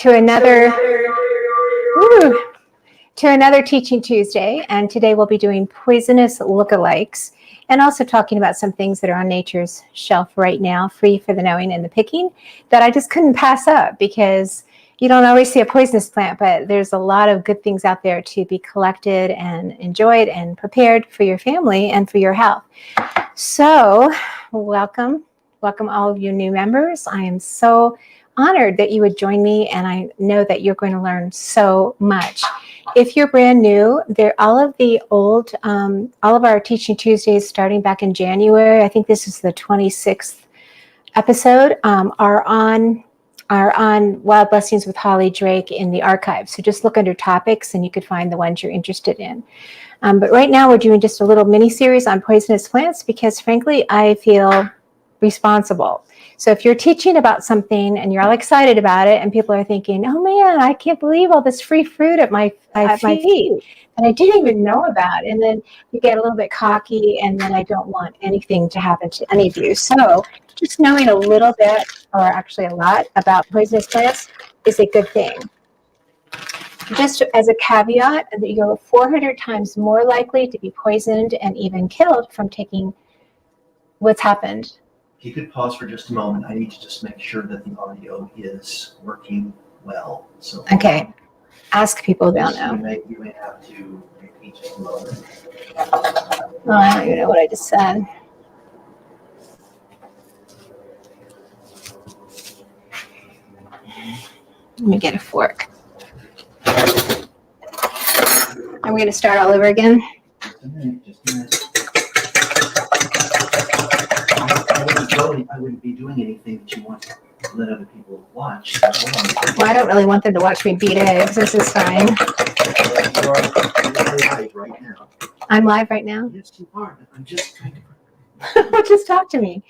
to another Teaching Tuesday, and today we'll be doing poisonous lookalikes and also talking about some things that are on nature's shelf right now, free for the knowing and the picking, that I just couldn't pass up because you don't always see a poisonous plant, but there's a lot of good things out there to be collected and enjoyed and prepared for your family and for your health. So welcome all of you new members. I am so honored that you would join me, and I know that you're going to learn so much. If you're brand new, all of our Teaching Tuesdays starting back in January, I think this is the 26th episode, are on Wild Blessings with Holly Drake in the archive. So just look under topics and you could find the ones you're interested in. But right now we're doing just a little mini series on poisonous plants because frankly, I feel responsible. So if you're teaching about something and you're all excited about it and people are thinking, oh man, I can't believe all this free fruit at my feet and I didn't even know about, and then you get a little bit cocky and then I don't want anything to happen to any of you. So just knowing a little bit, or actually a lot, about poisonous plants is a good thing. Just as a caveat, you're 400 times more likely to be poisoned and even killed from taking what's happened. If you could pause for just a moment, I need to just make sure that the audio is working well. So okay, ask people down now. You may have to repeat just a little bit. I don't even know what I just said. Let me get a fork. Are we going to start all over again? Just a minute. I wouldn't be doing anything that you want to let other people watch. Well, I don't really want them to watch me beat eggs. This is fine. You're live right now. I'm live right now? Yes, you are. I'm just trying to... Just talk to me.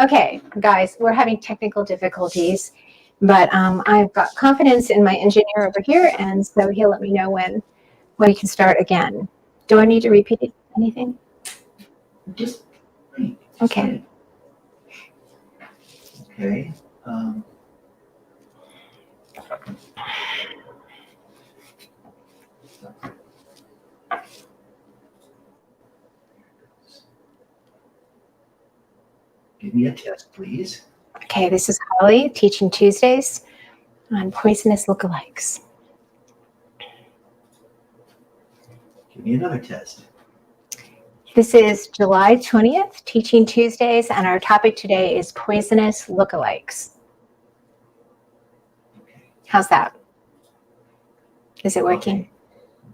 Okay, guys, we're having technical difficulties, but I've got confidence in my engineer over here, and so he'll let me know when we can start again. Do I need to repeat anything? Just wait. Okay. Okay. Give me a test, please. Okay, this is Holly, Teaching Tuesdays on poisonous lookalikes. Give me another test. This is July 20th, Teaching Tuesdays, and our topic today is poisonous lookalikes. Okay. How's that? Is it working? Okay.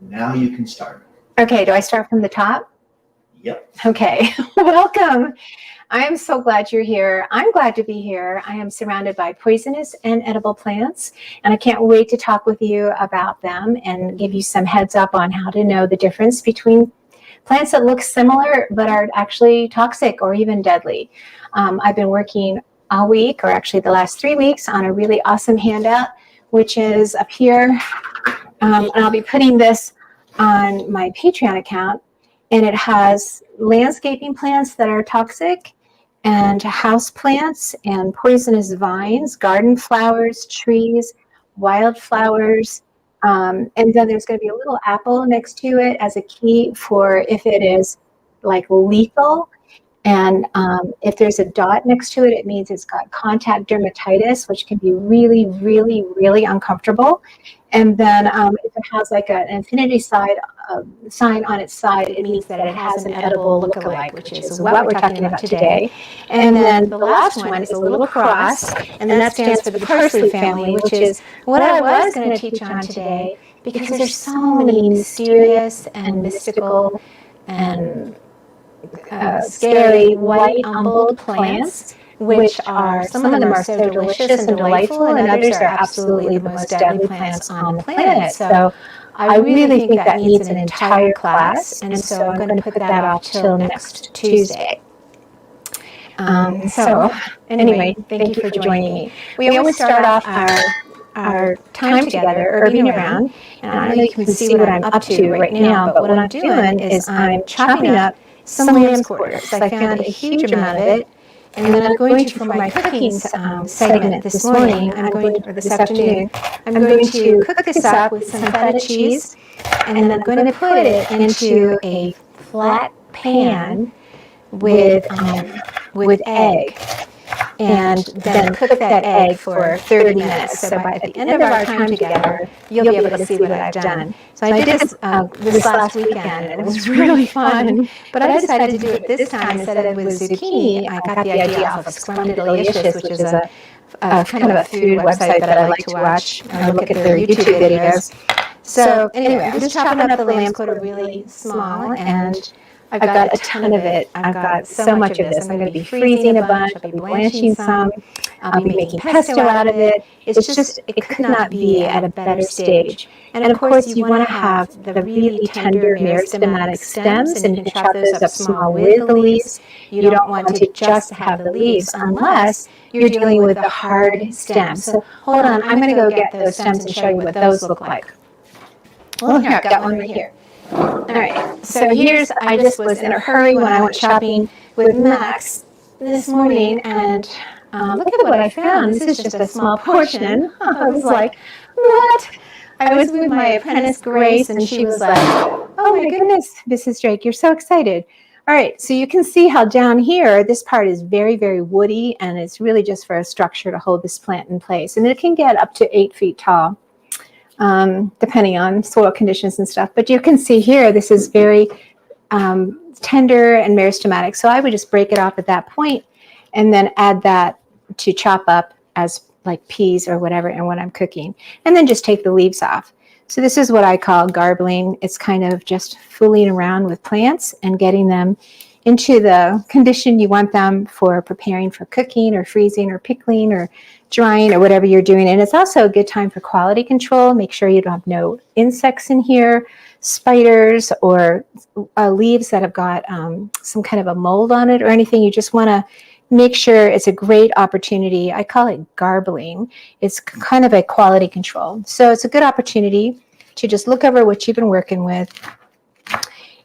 Now you can start. Okay, do I start from the top? Yep. Okay, welcome. I am so glad you're here. I'm glad to be here. I am surrounded by poisonous and edible plants, and I can't wait to talk with you about them and give you some heads up on how to know the difference between plants that look similar but are actually toxic or even deadly. I've been working all week, or actually the last 3 weeks, on a really awesome handout, which is up here. And I'll be putting this on my Patreon account. And it has landscaping plants that are toxic, and house plants and poisonous vines, garden flowers, trees, wildflowers. And then there's going to be a little apple next to it as a key for if it is like lethal. And if there's a dot next to it, it means it's got contact dermatitis, which can be really, really, really uncomfortable. And then if it has like an infinity sign on its side, it means that it has an edible lookalike, which is what we're talking about today. And then the last one is a little cross, and that stands for the Purslane family, which is what I was going to teach on today, because there's so many mysterious and mystical and scary white umbelled plants, which are, some of them are so delicious and delightful, and others are absolutely the most deadly plants on the planet. So I really think that needs an entire class, and so I'm going to put that off till next Tuesday. So anyway, thank you for joining me. We always start off our time together herbing around, and I don't know if you can see what I'm up to right now, but what I'm doing is I'm chopping up some lambsquarter. I found a huge amount of it, And then I'm going to, for my cooking segment this morning, or this afternoon, I'm going to cook this up with some feta cheese, and then I'm going to put it into a flat pan with egg, and then cook that egg for 30 minutes. So at the end of our time together, you'll be able to see what I've done. So I did this last weekend, and it was really fun. But I decided to do it this time instead of with zucchini. I got the idea off of Scrumdiddleicious, which is a kind of a food website that I like to watch or look at their YouTube videos. So anyway, I'm just chopping up the Lambsquarter really small, and I've got a ton of it. I've got so much of this. I'm going to be freezing a bunch. I'll be blanching some. I'll be making pesto out of it. It's just, it could not be at a better stage. And of course, you want to have the really tender meristematic stems, and you can chop those up small with the leaves. You don't want to just have the leaves unless you're dealing with the hard stems. So hold on, I'm going to go get those stems and show you what those look like. Well, here, I've got one right here. All right, so I just was in a hurry when I went shopping with Max this morning, and look at what I found. This is just a small portion. I was like, what? I was with my apprentice, Grace, and she was like, oh my goodness, Mrs. Drake, you're so excited. All right, so you can see how down here, this part is very, very woody, and it's really just for a structure to hold this plant in place. And it can get up to 8 feet tall. Depending on soil conditions and stuff. But you can see here, this is very tender and meristematic. So I would just break it off at that point and then add that to chop up as like peas or whatever and when I'm cooking. And then just take the leaves off. So this is what I call garbling. It's kind of just fooling around with plants and getting them into the condition you want them for preparing for cooking or freezing or pickling or drying or whatever you're doing. And it's also a good time for quality control. Make sure you don't have no insects in here, spiders, or leaves that have got some kind of a mold on it or anything. You just want to make sure it's a great opportunity. I call it garbling. It's kind of a quality control. So it's a good opportunity to just look over what you've been working with.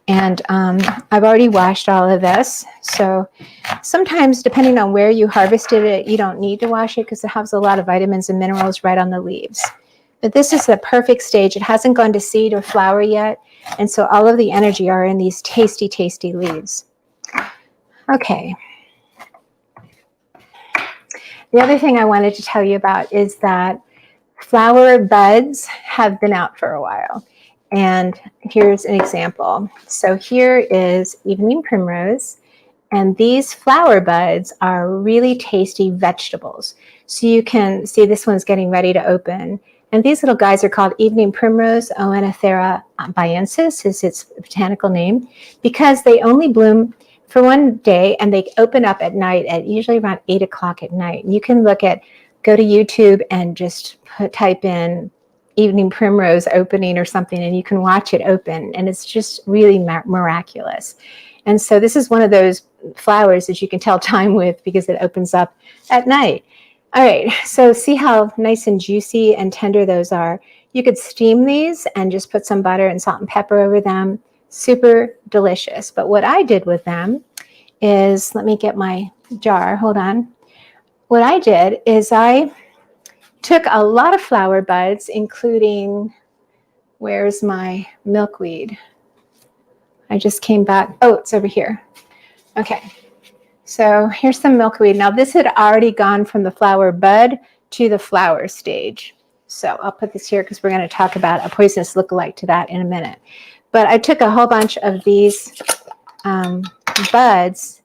And I've already washed all of this. So sometimes, depending on where you harvested it, you don't need to wash it because it has a lot of vitamins and minerals right on the leaves. But this is the perfect stage. It hasn't gone to seed or flower yet. And so all of the energy are in these tasty, tasty leaves. Okay. The other thing I wanted to tell you about is that flower buds have been out for a while. And here's an example. So here is evening primrose, and these flower buds are really tasty vegetables. So you can see this one's getting ready to open. And these little guys are called evening primrose. Oenothera biensis is its botanical name, because they only bloom for one day and they open up at night at usually around 8 o'clock at night. You can go to YouTube and just type in evening primrose opening or something, and you can watch it open, and it's just really miraculous. And so this is one of those flowers that you can tell time with because it opens up at night. All right, so see how nice and juicy and tender those are. You could steam these and just put some butter and salt and pepper over them. Super delicious. But what I did with them is, let me get my jar, hold on. What I did is I took a lot of flower buds, including, where's my milkweed? I just came back. Oh, it's over here. Okay. So here's some milkweed. Now this had already gone from the flower bud to the flower stage. So I'll put this here because we're going to talk about a poisonous lookalike to that in a minute. But I took a whole bunch of these buds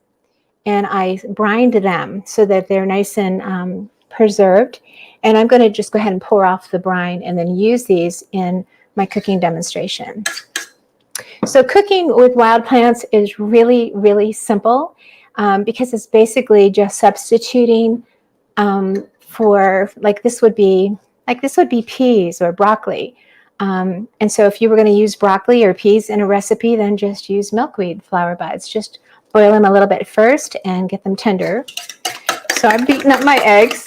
and I brined them so that they're nice and preserved. And I'm going to just go ahead and pour off the brine and then use these in my cooking demonstration. So cooking with wild plants is really, really simple because it's basically just substituting for, like this would be peas or broccoli. And so if you were going to use broccoli or peas in a recipe, then just use milkweed flower buds. Just boil them a little bit first and get them tender. So I've beaten up my eggs.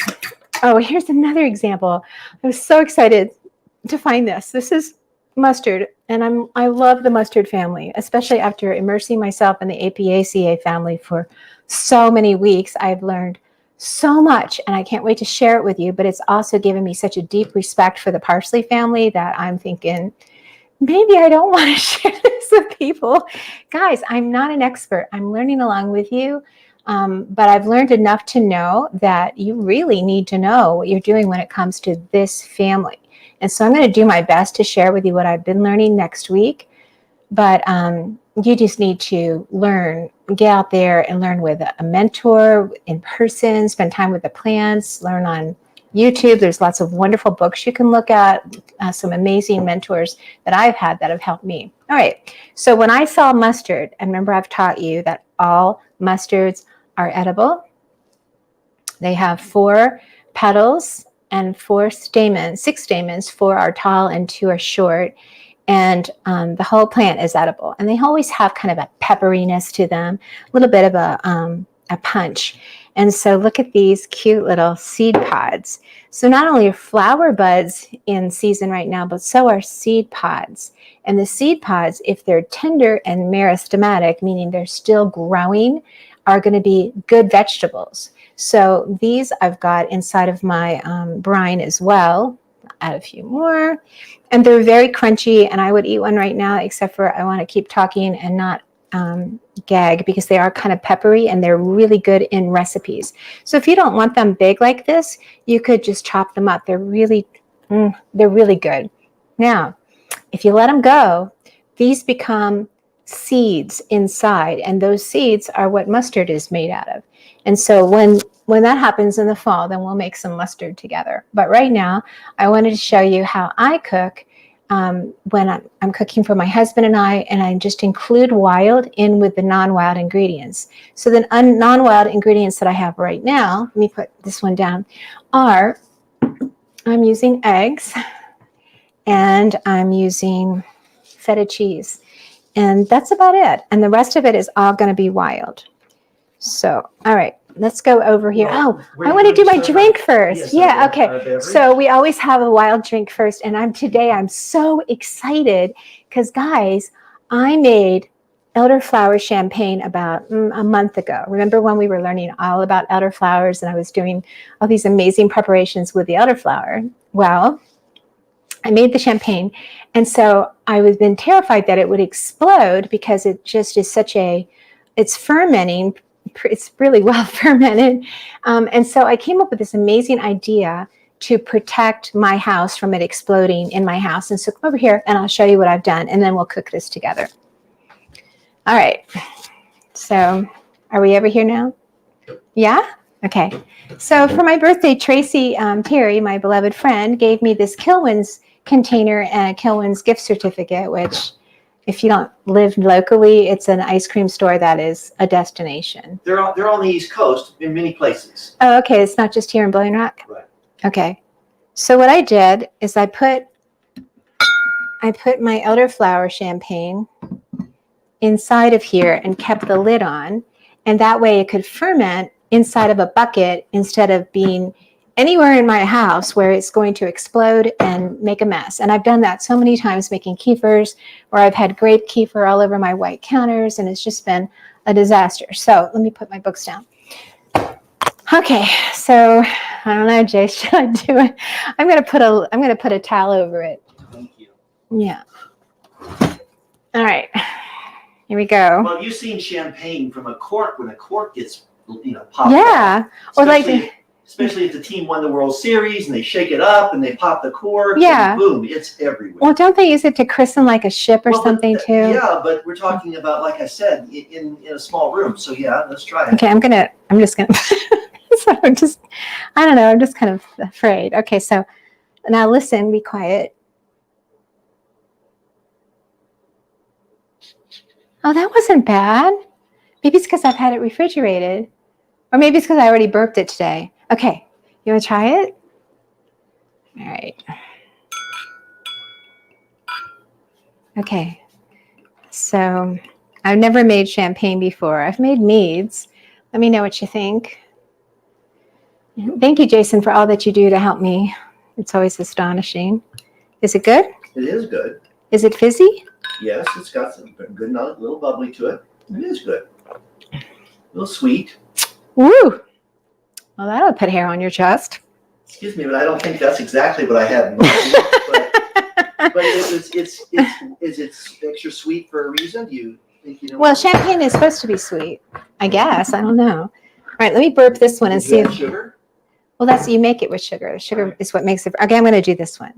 Oh, here's another example. I was so excited to find this. This is mustard, and I love the mustard family, especially after immersing myself in the Apiaceae family for so many weeks. I've learned so much, and I can't wait to share it with you, but it's also given me such a deep respect for the parsley family that I'm thinking, maybe I don't want to share this with people. Guys, I'm not an expert. I'm learning along with you, but I've learned enough to know that you really need to know what you're doing when it comes to this family. And so I'm going to do my best to share with you what I've been learning next week. But you just need to learn, get out there and learn with a mentor in person, spend time with the plants, learn on YouTube. There's lots of wonderful books you can look at, some amazing mentors that I've had that have helped me. All right. So when I saw mustard, and remember I've taught you that all mustards are edible. They have 4 petals and 6 stamens. 4 are tall and 2 are short. And the whole plant is edible. And they always have kind of a pepperiness to them, a little bit of a punch. And so look at these cute little seed pods. So not only are flower buds in season right now, but so are seed pods. And the seed pods, if they're tender and meristematic, meaning they're still growing, are going to be good vegetables. So these I've got inside of my brine as well. Add a few more. And they're very crunchy, and I would eat one right now, except for I want to keep talking and not gag, because they are kind of peppery and they're really good in recipes. So if you don't want them big like this, you could just chop them up. They're really good. Now, if you let them go, these become seeds inside, and those seeds are what mustard is made out of. And so when that happens in the fall, then we'll make some mustard together. But right now, I wanted to show you how I cook when I'm cooking for my husband and I just include wild in with the non-wild ingredients. So the non-wild ingredients that I have right now, let me put this one down, I'm using eggs, and I'm using feta cheese. And that's about it. And the rest of it is all going to be wild. So, all right, let's go over here. Oh, I want to do my drink first. Yeah, okay. So we always have a wild drink first. And today I'm so excited because, guys, I made elderflower champagne about a month ago. Remember when we were learning all about elderflowers and I was doing all these amazing preparations with the elderflower? Well, I made the champagne, and so I was been terrified that it would explode because it just is it's fermenting. It's really well fermented. And so I came up with this amazing idea to protect my house from it exploding in my house. And so come over here and I'll show you what I've done, and then we'll cook this together. All right. So are we over here now? Yeah? Okay. So for my birthday, Tracy Terry, my beloved friend, gave me this Kilwin's container and a Kilwin's gift certificate, which, if you don't live locally, it's an ice cream store that is a destination. They're on the East Coast in many places. Oh, okay. It's not just here in Blowing Rock? Right. Okay. So what I did is I put my elderflower champagne inside of here and kept the lid on. And that way it could ferment inside of a bucket instead of being anywhere in my house where it's going to explode and make a mess. And I've done that so many times making kefirs, where I've had grape kefir all over my white counters, and it's just been a disaster. So let me put my books down. Okay, so I don't know, Jay, should I do it? I'm gonna put a towel over it. Thank you. Yeah. All right. Here we go. Well, you've seen champagne from a cork when a cork gets popped. Yeah. Or especially if the team won the World Series and they shake it up and they pop the cork. Yeah. And boom, it's everywhere. Well, don't they use it to christen like a ship or something too? Yeah, but we're talking about, like I said, in a small room. So yeah, let's try it. Okay, I'm just gonna. So I don't know. I'm just kind of afraid. Okay, so now listen. Be quiet. Oh, that wasn't bad. Maybe it's because I've had it refrigerated, or maybe it's because I already burped it today. Okay, you want to try it? All right. Okay, so I've never made champagne before. I've made meads. Let me know what you think. Thank you, Jason, for all that you do to help me. It's always astonishing. Is it good? It is good. Is it fizzy? Yes, it's got some good little bubbly to it. It is good. A little sweet. Woo! Well, that'll put hair on your chest. Excuse me, but I don't think that's exactly what I had in mind. But is it extra sweet for a reason? Do you think you know? Well, champagne is supposed to be sweet, I guess. I don't know. All right, let me burp this one and see if sugar. Well, that's you make it with sugar. Sugar is what makes it. Okay, I'm going to do this one.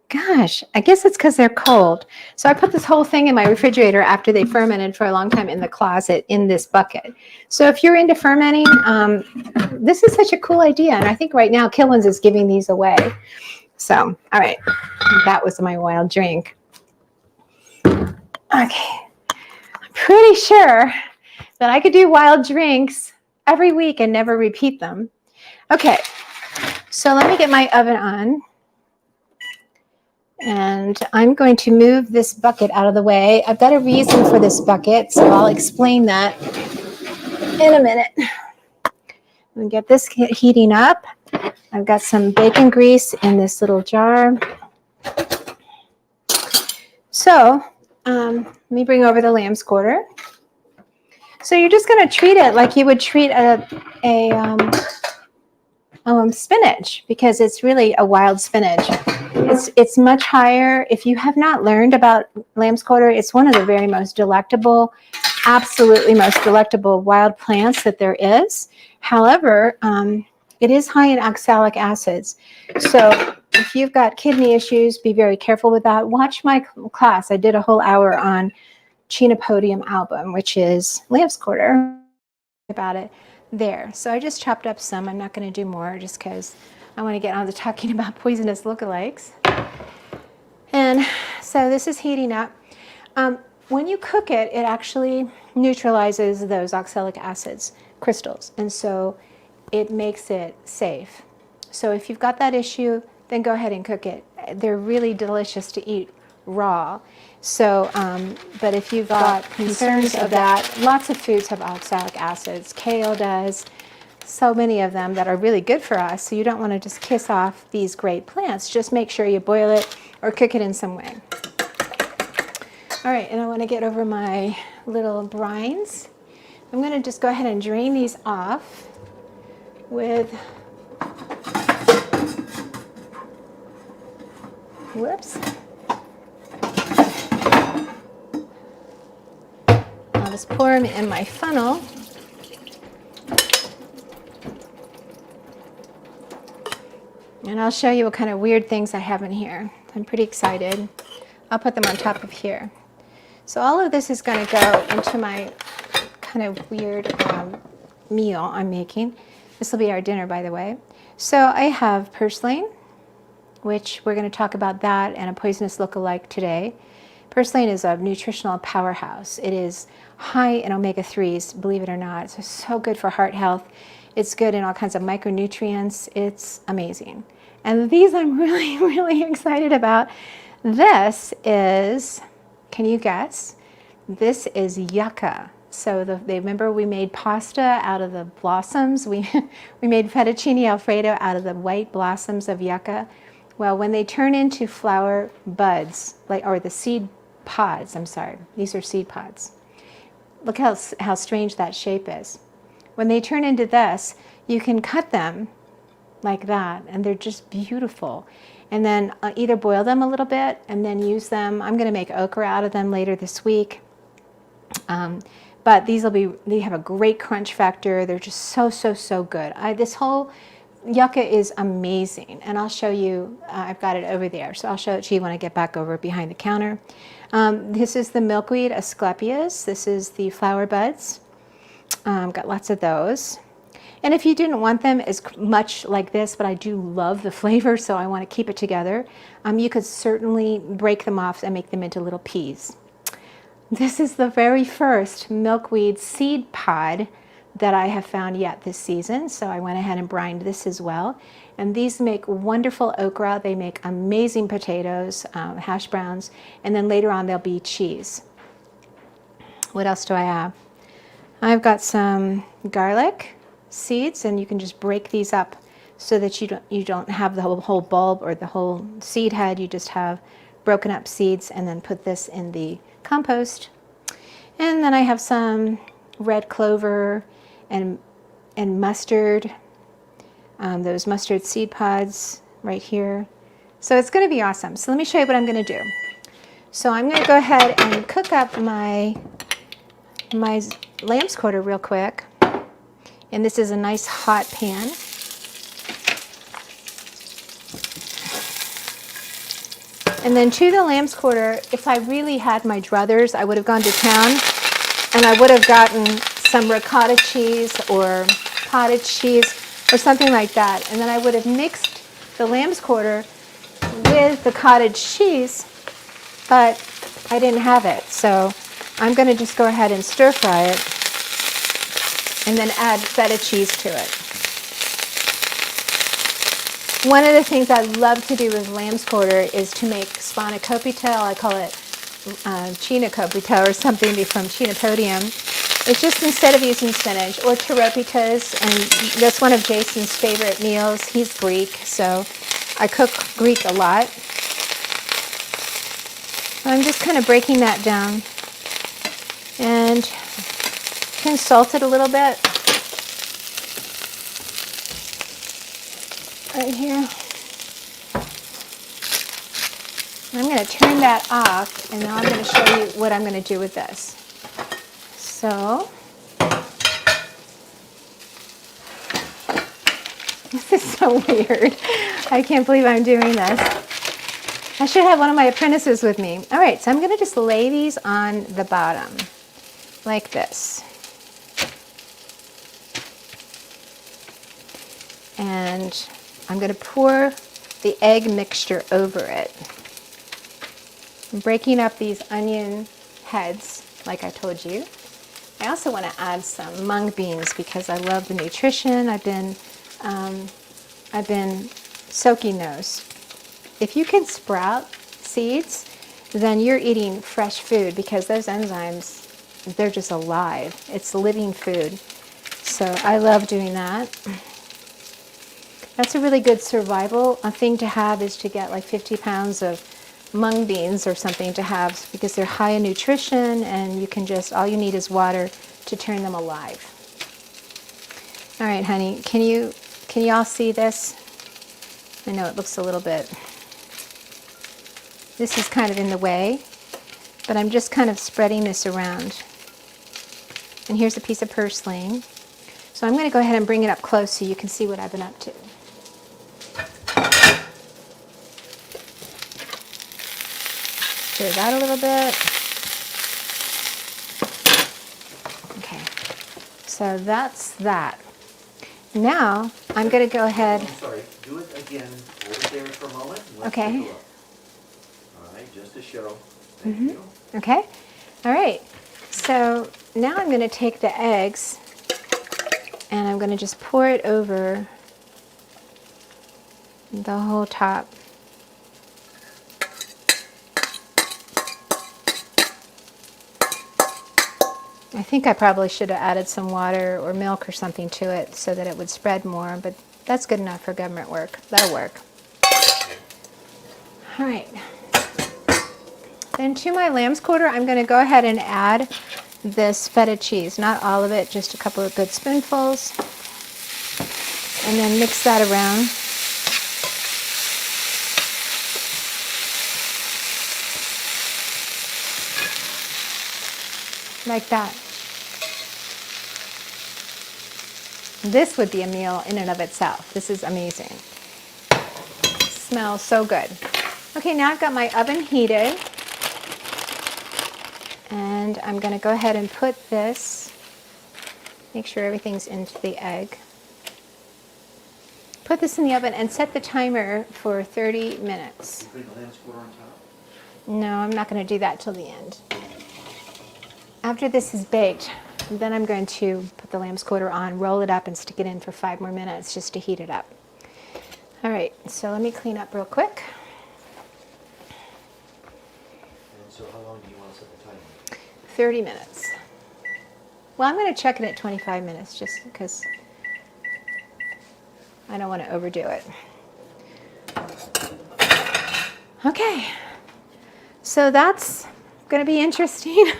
Gosh, I guess it's because they're cold. So I put this whole thing in my refrigerator after they fermented for a long time in the closet in this bucket. So if you're into fermenting, this is such a cool idea. And I think right now Killins is giving these away. So, all right, that was my wild drink. Okay, I'm pretty sure that I could do wild drinks every week and never repeat them. Okay, so let me get my oven on. And I'm going to move this bucket out of the way. I've got a reason for this bucket, so I'll explain that in a minute. And get this heating up. I've got some bacon grease in this little jar. So let me bring over the Lambsquarter. So you're just going to treat it like you would treat a spinach, because it's really a wild spinach. It's much higher. If you have not learned about Lambsquarter, it's one of the very most delectable, absolutely most delectable wild plants that there is. However, it is high in oxalic acids. So if you've got kidney issues, be very careful with that. Watch my class. I did a whole hour on Chenopodium album, which is Lambsquarter, about it there. So I just chopped up some. I'm not going to do more just because I want to get on to talking about poisonous lookalikes. And so this is heating up. When you cook it, it actually neutralizes those oxalic acids crystals, and so it makes it safe. So if you've got that issue, then go ahead and cook it. They're really delicious to eat raw. So, but if you've got concerns of that, lots of foods have oxalic acids. Kale does. So many of them that are really good for us. So you don't want to just kiss off these great plants. Just make sure you boil it or cook it in some way. All right, and I want to get over my little brines. I'm going to just go ahead and drain these off with, whoops. I'll just pour them in my funnel. And I'll show you what kind of weird things I have in here. I'm pretty excited. I'll put them on top of here. So all of this is going to go into my kind of weird meal I'm making. This will be our dinner, by the way. So I have Purslane, which we're going to talk about that and a poisonous lookalike today. Purslane is a nutritional powerhouse. It is high in omega-3s, believe it or not. It's so good for heart health. It's good in all kinds of micronutrients. It's amazing. And these I'm really, really excited about. This is, can you guess? This is yucca. So remember we made pasta out of the blossoms. We made fettuccine alfredo out of the white blossoms of yucca. Well, when they turn into flower buds, or the seed pods, I'm sorry, these are seed pods. Look how strange that shape is. When they turn into this, you can cut them like that, and they're just beautiful. And then either boil them a little bit and then use them. I'm going to make okra out of them later this week. But they have a great crunch factor. They're just so good. This whole yucca is amazing, and I'll show you. I've got it over there, so I'll show it to you when I get back over behind the counter. This is the milkweed asclepias. This is the flower buds. Got lots of those. And if you didn't want them as much like this, but I do love the flavor, so I want to keep it together, you could certainly break them off and make them into little peas. This is the very first milkweed seed pod that I have found yet this season, so I went ahead and brined this as well. And these make wonderful okra. They make amazing potatoes, hash browns, and then later on they'll be cheese. What else do I have? I've got some garlic seeds, and you can just break these up so that you don't have the whole bulb or the whole seed head. You just have broken up seeds, and then put this in the compost. And then I have some red clover and mustard, those mustard seed pods right here. So it's going to be awesome. So let me show you what I'm going to do. So I'm going to go ahead and cook up my Lambsquarter real quick. And this is a nice hot pan. And then to the Lambsquarter, if I really had my druthers, I would have gone to town and I would have gotten some ricotta cheese or cottage cheese or something like that. And then I would have mixed the Lambsquarter with the cottage cheese, but I didn't have it. So I'm going to just go ahead and stir fry it and then add feta cheese to it. One of the things I love to do with Lambsquarter is to make spanakopita. I call it chinakopita or something from Chinapodium. It's just instead of using spinach, or taropitas, and that's one of Jason's favorite meals. He's Greek, so I cook Greek a lot. I'm just kind of breaking that down and can salt it a little bit. Right here. I'm going to turn that off, and now I'm going to show you what I'm going to do with this. So, this is so weird. I can't believe I'm doing this. I should have one of my apprentices with me. All right, so I'm going to just lay these on the bottom, like this. And I'm going to pour the egg mixture over it. I'm breaking up these onion heads, like I told you. I also want to add some mung beans because I love the nutrition. I've been soaking those. If you can sprout seeds, then you're eating fresh food because those enzymes, they're just alive. It's living food. So I love doing that. That's a really good survival thing to have, is to get like 50 pounds of mung beans or something to have, because they're high in nutrition and you can just, all you need is water to turn them alive. All right, honey, can you all see this? I know it looks a little bit, this is kind of in the way, but I'm just kind of spreading this around. And here's a piece of purslane. So I'm going to go ahead and bring it up close so you can see what I've been up to. Stir that a little bit. Okay, so that's that. Now I'm going to go ahead. I'm sorry, do it again over there for a moment. Let's Okay. take a look. All right, just to show. Thank you. Okay, all right. So now I'm going to take the eggs and I'm going to just pour it over the whole top. I think I probably should have added some water or milk or something to it so that it would spread more, but that's good enough for government work. That'll work. All right. Then to my Lambsquarter, I'm going to go ahead and add this feta cheese. Not all of it, just a couple of good spoonfuls. And then mix that around. Like that. This would be a meal in and of itself. This is amazing. Smells so good. Okay, now I've got my oven heated. And I'm going to go ahead and put this, make sure everything's into the egg. Put this in the oven and set the timer for 30 minutes. You put the Lambsquarter on top? No, I'm not going to do that till the end. After this is baked, then I'm going to put the Lambsquarter on, roll it up, and stick it in for 5 more minutes just to heat it up. All right, so let me clean up real quick. And so how long do you want to set the timer? 30 minutes. Well, I'm going to check it at 25 minutes just because I don't want to overdo it. Okay, so that's going to be interesting.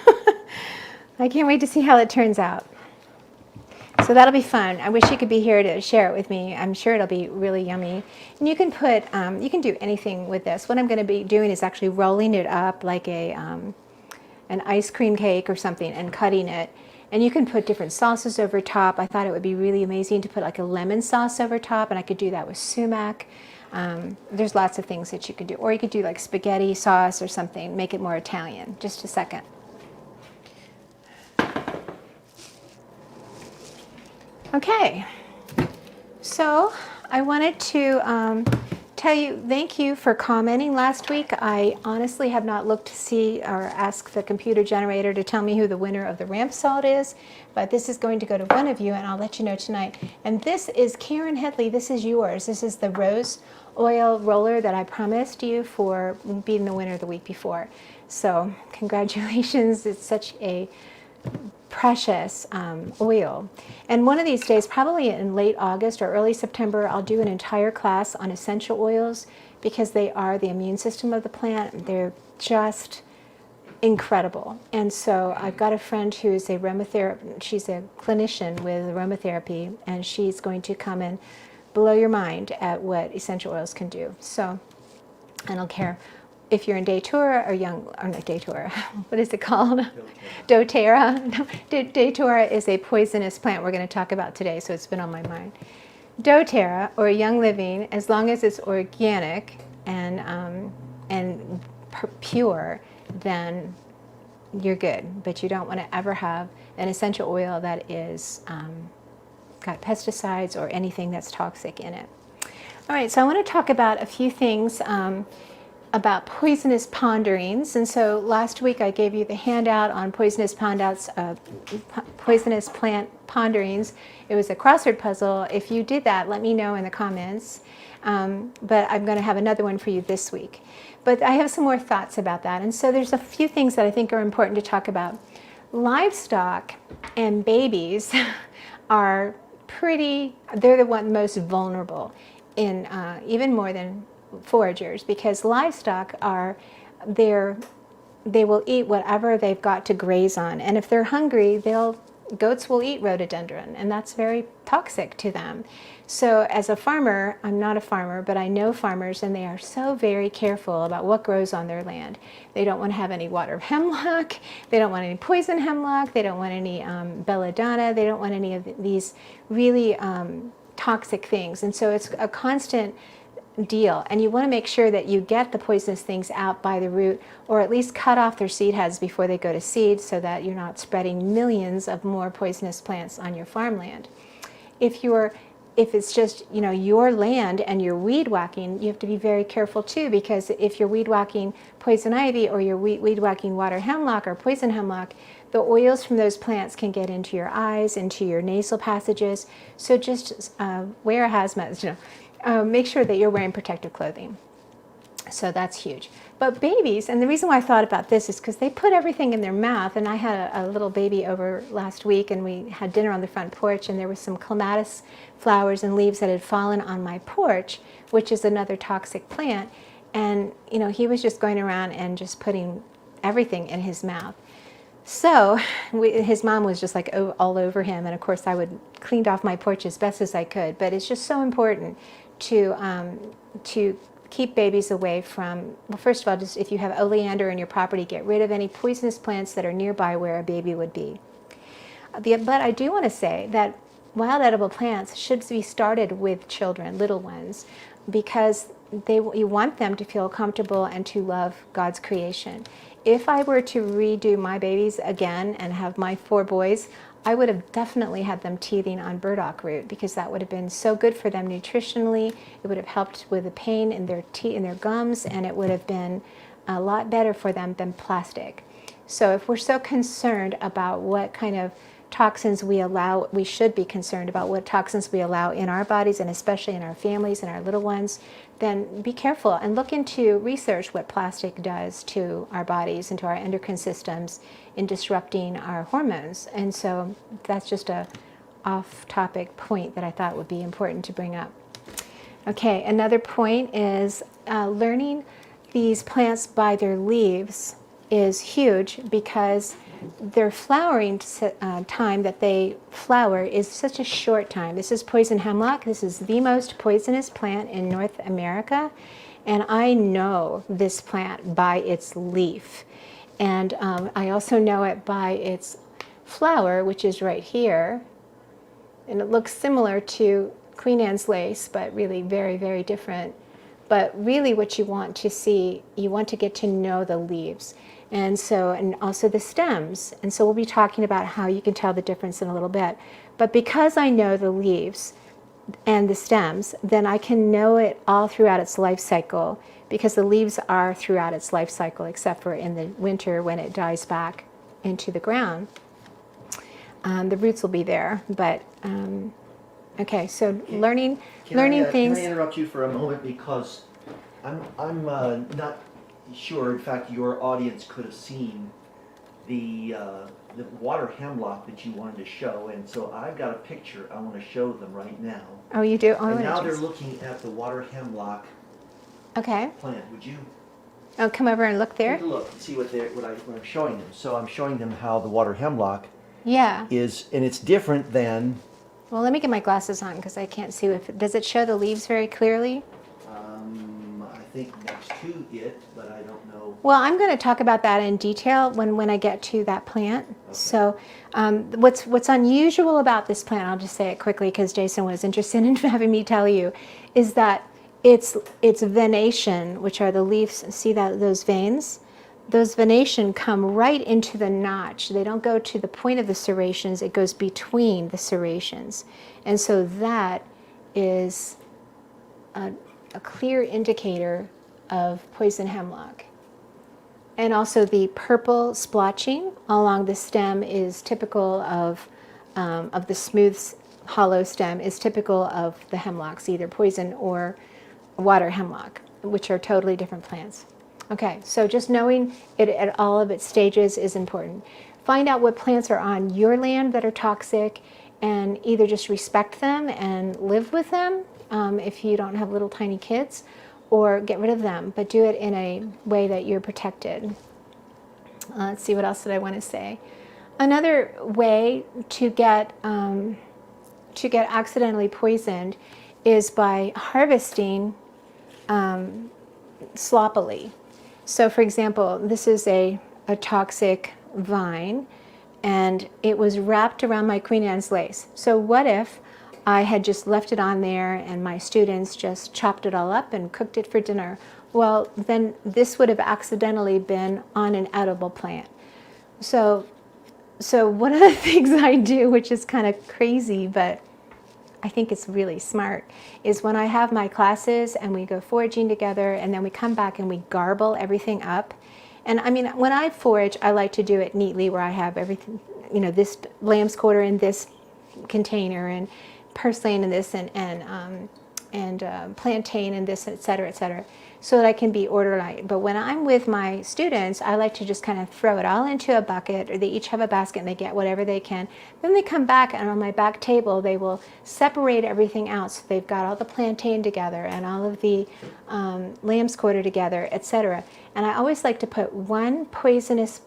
I can't wait to see how it turns out. So that'll be fun. I wish you could be here to share it with me. I'm sure it'll be really yummy. And you can put, you can do anything with this. What I'm going to be doing is actually rolling it up like a an ice cream cake or something and cutting it. And you can put different sauces over top. I thought it would be really amazing to put like a lemon sauce over top, and I could do that with sumac. There's lots of things that you could do. Or you could do like spaghetti sauce or something, make it more Italian. Just a second. Okay, so I wanted to tell you thank you for commenting last week. I honestly have not looked to see or ask the computer generator to tell me who the winner of the ramp salt is, but this is going to go to one of you, and I'll let you know tonight. And this is Karen Headley. This is yours. This is the rose oil roller that I promised you for being the winner the week before. So congratulations. It's such a precious oil. And one of these days, probably in late August or early September, I'll do an entire class on essential oils because they are the immune system of the plant. They're just incredible. And so I've got a friend who's a aromatherapist. She's a clinician with aromatherapy, and she's going to come and blow your mind at what essential oils can do. So I don't care if you're in Daytura or not Daytura, what is it called? Doterra. Daytura is a poisonous plant we're going to talk about today, so it's been on my mind. Doterra, or Young Living, as long as it's organic and pure, then you're good. But you don't want to ever have an essential oil that is got pesticides or anything that's toxic in it. All right, so I want to talk about a few things about poisonous ponderings. And so last week I gave you the handout on poisonous plant ponderings. It was a crossword puzzle. If you did that, let me know in the comments. But I'm going to have another one for you this week. But I have some more thoughts about that. And so there's a few things that I think are important to talk about. Livestock and babies are they're the most vulnerable in even more than foragers, because livestock they will eat whatever they've got to graze on, and if they're hungry, goats will eat rhododendron, and that's very toxic to them. So as a farmer, I'm not a farmer, but I know farmers, and they are so very careful about what grows on their land. They don't want to have any water hemlock, they don't want any poison hemlock, they don't want any belladonna, they don't want any of these really toxic things. And so it's a constant deal, and you want to make sure that you get the poisonous things out by the root, or at least cut off their seed heads before they go to seed, so that you're not spreading millions of more poisonous plants on your farmland. If it's just your land and you're weed whacking, you have to be very careful too, because if you're weed whacking poison ivy, or you're weed whacking water hemlock or poison hemlock, the oils from those plants can get into your eyes, into your nasal passages. So just wear a hazmat. Make sure that you're wearing protective clothing. So that's huge. But babies, and the reason why I thought about this is because they put everything in their mouth. And I had a little baby over last week, and we had dinner on the front porch, and there was some clematis flowers and leaves that had fallen on my porch, which is another toxic plant. And he was just going around and just putting everything in his mouth. So his mom was just like all over him, and of course I would cleaned off my porch as best as I could. But it's just so important to keep babies away from, well, first of all, just if you have oleander in your property, get rid of any poisonous plants that are nearby where a baby would be. But I do want to say that wild edible plants should be started with children, little ones, because you want them to feel comfortable and to love God's creation. If I were to redo my babies again and have my 4 boys, I would have definitely had them teething on burdock root, because that would have been so good for them nutritionally. It would have helped with the pain in their teeth, in their gums, and it would have been a lot better for them than plastic. So if we're so concerned about what kind of toxins we allow, we should be concerned about what toxins we allow in our bodies, and especially in our families and our little ones, then be careful and look into research what plastic does to our bodies and to our endocrine systems in disrupting our hormones. And so that's just a off-topic point that I thought would be important to bring up. Okay, another point is learning these plants by their leaves is huge because their flowering time that they flower is such a short time. This is poison hemlock. This is the most poisonous plant in North America. And I know this plant by its leaf. And I also know it by its flower, which is right here. And it looks similar to Queen Anne's lace, but really very, very different. But really what you want to see, you want to get to know the leaves. And also the stems. And so we'll be talking about how you can tell the difference in a little bit. But because I know the leaves and the stems, then I can know it all throughout its life cycle, because the leaves are throughout its life cycle, except for in the winter when it dies back into the ground. The roots will be there, but okay. So learning things. Can I interrupt you for a moment, because I'm not sure. In fact, your audience could have seen the water hemlock that you wanted to show, and so I've got a picture I want to show them right now. Oh, you do? Oh, and now they're looking at the water hemlock. Okay. Plant. Would you? Oh, come over and look there. Take a look and see what I'm showing them. So I'm showing them how the water hemlock. Yeah. Is, and it's different than. Well, let me get my glasses on because I can't see. Does it show the leaves very clearly? I think next to it, but I don't know. Well, I'm going to talk about that in detail when I get to that plant. Okay. So what's unusual about this plant, I'll just say it quickly because Jason was interested in having me tell you, is that its venation, which are the leaves, see those veins? Those venation come right into the notch. They don't go to the point of the serrations, it goes between the serrations. And so that is a clear indicator of poison hemlock. And also the purple splotching along the stem is typical of the smooth, hollow stem is typical of the hemlocks, either poison or water hemlock, which are totally different plants. Okay, so just knowing it at all of its stages is important. Find out what plants are on your land that are toxic, and either just respect them and live with them if you don't have little tiny kids, or get rid of them, but do it in a way that you're protected. Let's see, what else did I want to say? Another way to get accidentally poisoned is by harvesting sloppily. So for example, this is a toxic vine, and it was wrapped around my Queen Anne's lace. So what if I had just left it on there and my students just chopped it all up and cooked it for dinner? Well, then this would have accidentally been on an edible plant. So one of the things I do, which is kind of crazy, but I think it's really smart, is when I have my classes and we go foraging together and then we come back and we garble everything up. And I mean, when I forage, I like to do it neatly where I have everything, this Lambsquarter in this container and Purslane in this and plantain in this, et cetera, so that I can be organized. But when I'm with my students, I like to just kind of throw it all into a bucket, or they each have a basket and they get whatever they can. Then they come back, and on my back table, they will separate everything out. So they've got all the plantain together and all of the Lambsquarter together, etc. And I always like to put one poisonous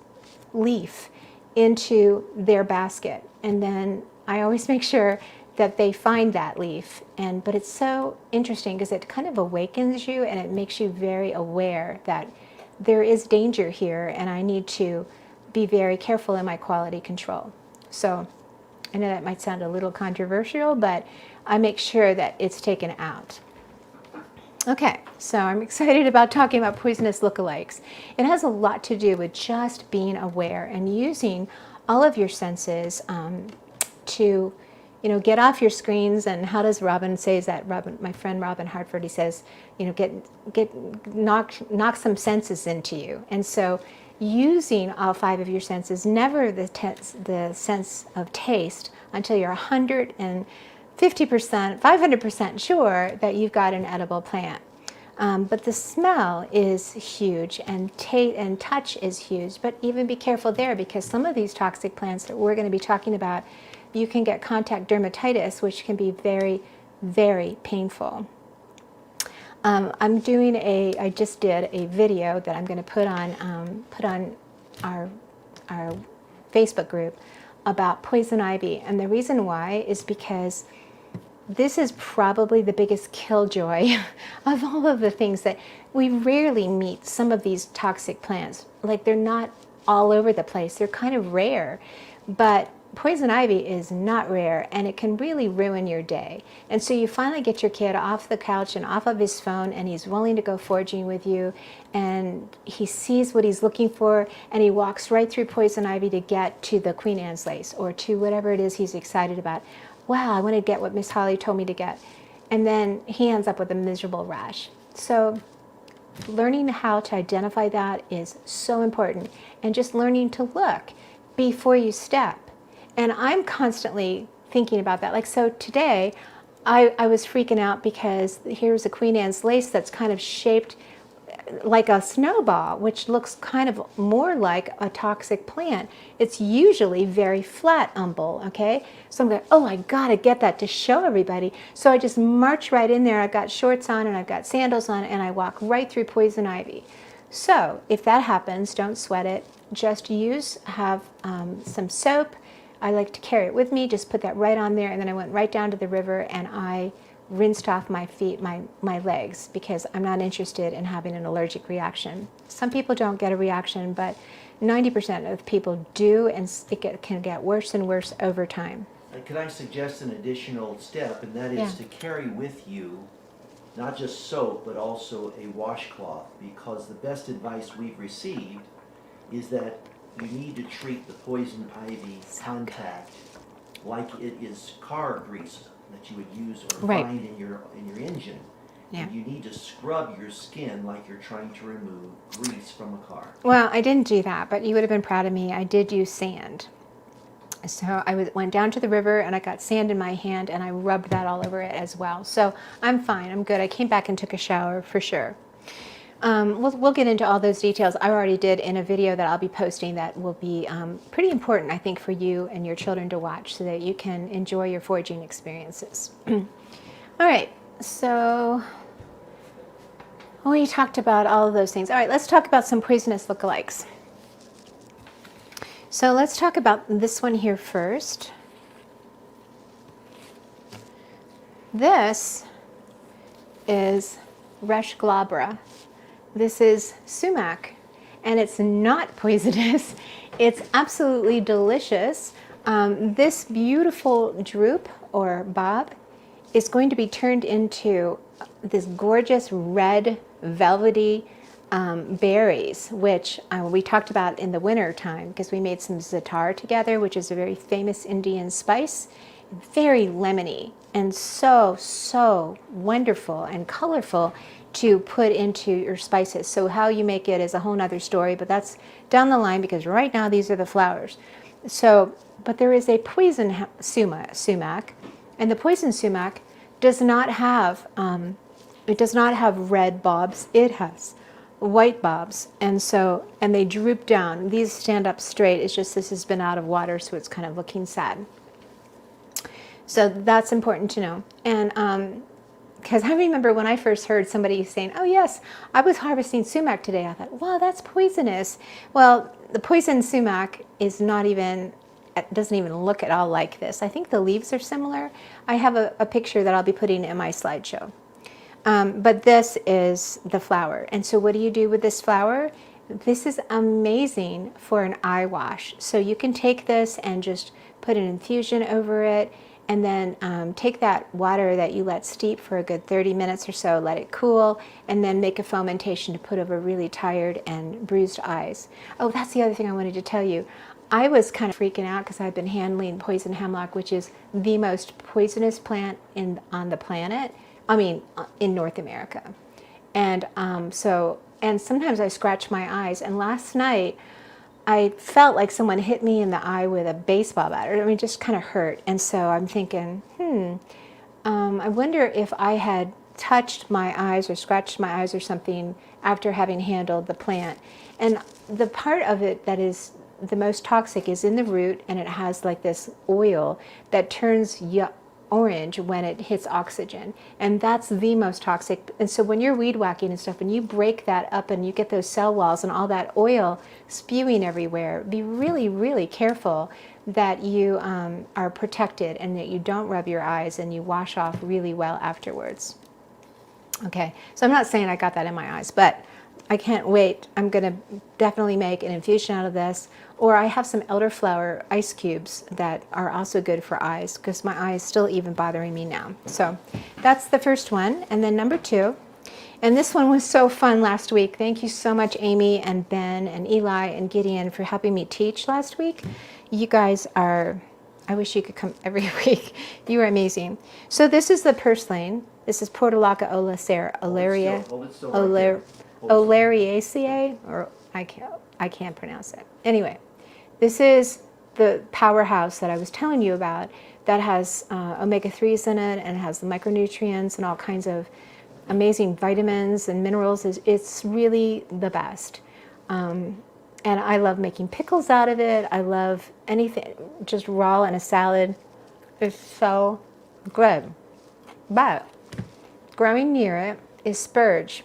leaf into their basket. And then I always make sure that they find that leaf. But it's so interesting because it kind of awakens you and it makes you very aware that there is danger here and I need to be very careful in my quality control. So I know that might sound a little controversial, but I make sure that it's taken out. Okay, so I'm excited about talking about poisonous lookalikes. It has a lot to do with just being aware and using all of your senses to get off your screens. And how does Robin say that? My friend Robin Hartford, he says, knock some senses into you. And so using all 5 of your senses, never the sense of taste until you're 150%, 500% sure that you've got an edible plant. But the smell is huge, and touch is huge. But even be careful there, because some of these toxic plants that we're going to be talking about, you can get contact dermatitis, which can be very, very painful. I just did a video that I'm going to put on our Facebook group about poison ivy. And the reason why is because this is probably the biggest killjoy of all of the things that we rarely meet. Some of these toxic plants, like they're not all over the place. They're kind of rare, but poison ivy is not rare, and it can really ruin your day. And so you finally get your kid off the couch and off of his phone, and he's willing to go foraging with you, and he sees what he's looking for, and he walks right through poison ivy to get to the Queen Anne's lace or to whatever it is he's excited about. Wow, I want to get what Miss Holly told me to get. And then he ends up with a miserable rash. So learning how to identify that is so important, and just learning to look before you step. And I'm constantly thinking about that. Like, so today I was freaking out because here's a Queen Anne's lace that's kind of shaped like a snowball, which looks kind of more like a toxic plant. It's usually very flat umbel, okay? So I'm going, oh, I gotta get that to show everybody. So I just march right in there. I've got shorts on and I've got sandals on, and I walk right through poison ivy. So if that happens, don't sweat it. Just have some soap. I like to carry it with me, just put that right on there, and then I went right down to the river and I rinsed off my feet, my legs, because I'm not interested in having an allergic reaction. Some people don't get a reaction, but 90% of people do, and it can get worse and worse over time. Could I suggest an additional step, and that is to carry with you not just soap, but also a washcloth, because the best advice we've received is that you need to treat the poison ivy contact like it is car grease that you would use or find in your engine. Yeah. You need to scrub your skin like you're trying to remove grease from a car. Well, I didn't do that, but you would have been proud of me. I did use sand. So I went down to the river and I got sand in my hand and I rubbed that all over it as well. So I'm fine. I'm good. I came back and took a shower for sure. We'll get into all those details. I already did in a video that I'll be posting that will be pretty important, I think, for you and your children to watch so that you can enjoy your foraging experiences. All right, so we talked about all of those things. All right, let's talk about some poisonous lookalikes. So let's talk about this one here first. This is Resh glabra. This is sumac, and it's not poisonous. It's absolutely delicious. This beautiful drupe or bob is going to be turned into this gorgeous red velvety berries, which we talked about in the winter time because we made some za'atar together, which is a very famous Indian spice. Very lemony and so wonderful and colorful to put into your spices. So how you make it is a whole nother story, but that's down the line because right now these are the flowers. So, but there is a poison sumac, and the poison sumac does not have red bobs. It has white bobs, and they droop down. These stand up straight. It's just this has been out of water, so it's kind of looking sad. So that's important to know. And because I remember when I first heard somebody saying, oh yes, I was harvesting sumac today. I thought, wow, that's poisonous. Well, the poison sumac is not even, it doesn't even look at all like this. I think the leaves are similar. I have a picture that I'll be putting in my slideshow. But this is the flower. And so what do you do with this flower? This is amazing for an eye wash. So you can take this and just put an infusion over it, and then take that water that you let steep for a good 30 minutes or so, let it cool, and then make a fomentation to put over really tired and bruised eyes. Oh, that's the other thing I wanted to tell you. I was kind of freaking out because I've been handling poison hemlock, which is the most poisonous plant on the planet. I mean, in North America. And and sometimes I scratch my eyes. And last night, I felt like someone hit me in the eye with a baseball bat. I mean, just kind of hurt. And so I'm thinking, I wonder if I had touched my eyes or scratched my eyes or something after having handled the plant. And the part of it that is the most toxic is in the root, and it has like this oil that turns orange when it hits oxygen, and that's the most toxic. And so when you're weed whacking and stuff, and you break that up and you get those cell walls and all that oil spewing everywhere, be really, really careful that you are protected and that you don't rub your eyes and you wash off really well afterwards. Okay, so I'm not saying I got that in my eyes, but I can't wait. I'm going to definitely make an infusion out of this. Or I have some elderflower ice cubes that are also good for eyes, because my eye is still even bothering me now. So that's the first one. And then number 2. And this one was so fun last week. Thank you so much, Amy and Ben and Eli and Gideon, for helping me teach last week. You guys are, I wish you could come every week. You are amazing. So this is the Purslane. This is Portulaca oleracea, or I can't pronounce it. Anyway, this is the powerhouse that I was telling you about that has omega-3s in it, and it has the micronutrients and all kinds of amazing vitamins and minerals. It's really the best. And I love making pickles out of it. I love anything just raw in a salad. It's so good. But growing near it is Spurge.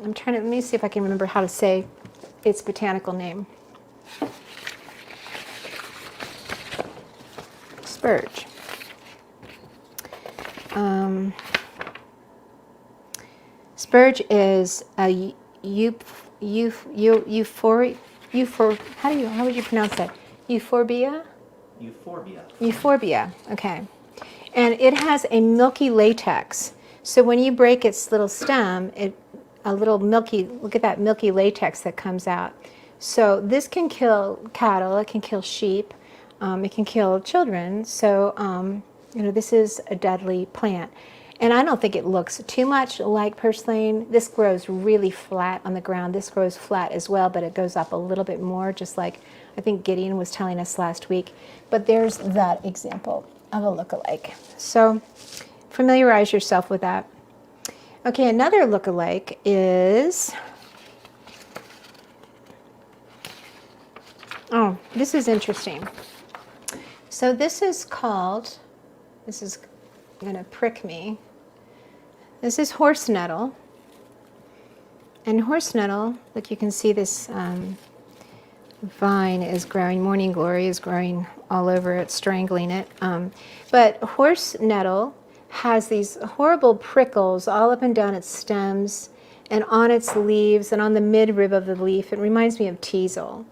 Let me see if I can remember how to say its botanical name. Spurge. Spurge is a how would you pronounce that? Euphorbia? Euphorbia, okay. And it has a milky latex. So when you break its little stem, look at that milky latex that comes out. So this can kill cattle, it can kill sheep, it can kill children. So, this is a deadly plant. And I don't think it looks too much like purslane. This grows really flat on the ground. This grows flat as well, but it goes up a little bit more, just like I think Gideon was telling us last week. But there's that example of a lookalike. So familiarize yourself with that. Okay, another lookalike is, oh, this is interesting. So this is going to prick me. This is horse nettle. And horse nettle, look, you can see this vine is growing, morning glory is growing all over it, strangling it. But horse nettle has these horrible prickles all up and down its stems and on its leaves and on the midrib of the leaf. It reminds me of teasel.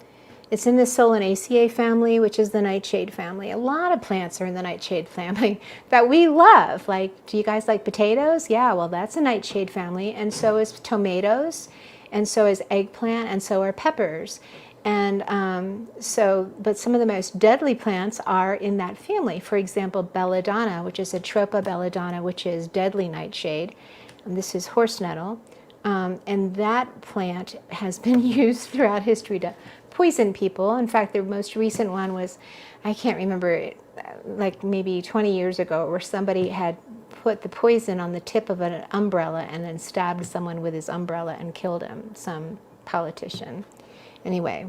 It's in the Solanaceae family, which is the nightshade family. A lot of plants are in the nightshade family that we love. Like, do you guys like potatoes? Yeah, well, that's a nightshade family. And so is tomatoes, and so is eggplant, and so are peppers. And but some of the most deadly plants are in that family. For example, Belladonna, which is Atropa belladonna, which is deadly nightshade. And this is horse nettle. And that plant has been used throughout history to poison people. In fact, the most recent one was, I can't remember, like maybe 20 years ago, where somebody had put the poison on the tip of an umbrella and then stabbed someone with his umbrella and killed him, some politician. Anyway,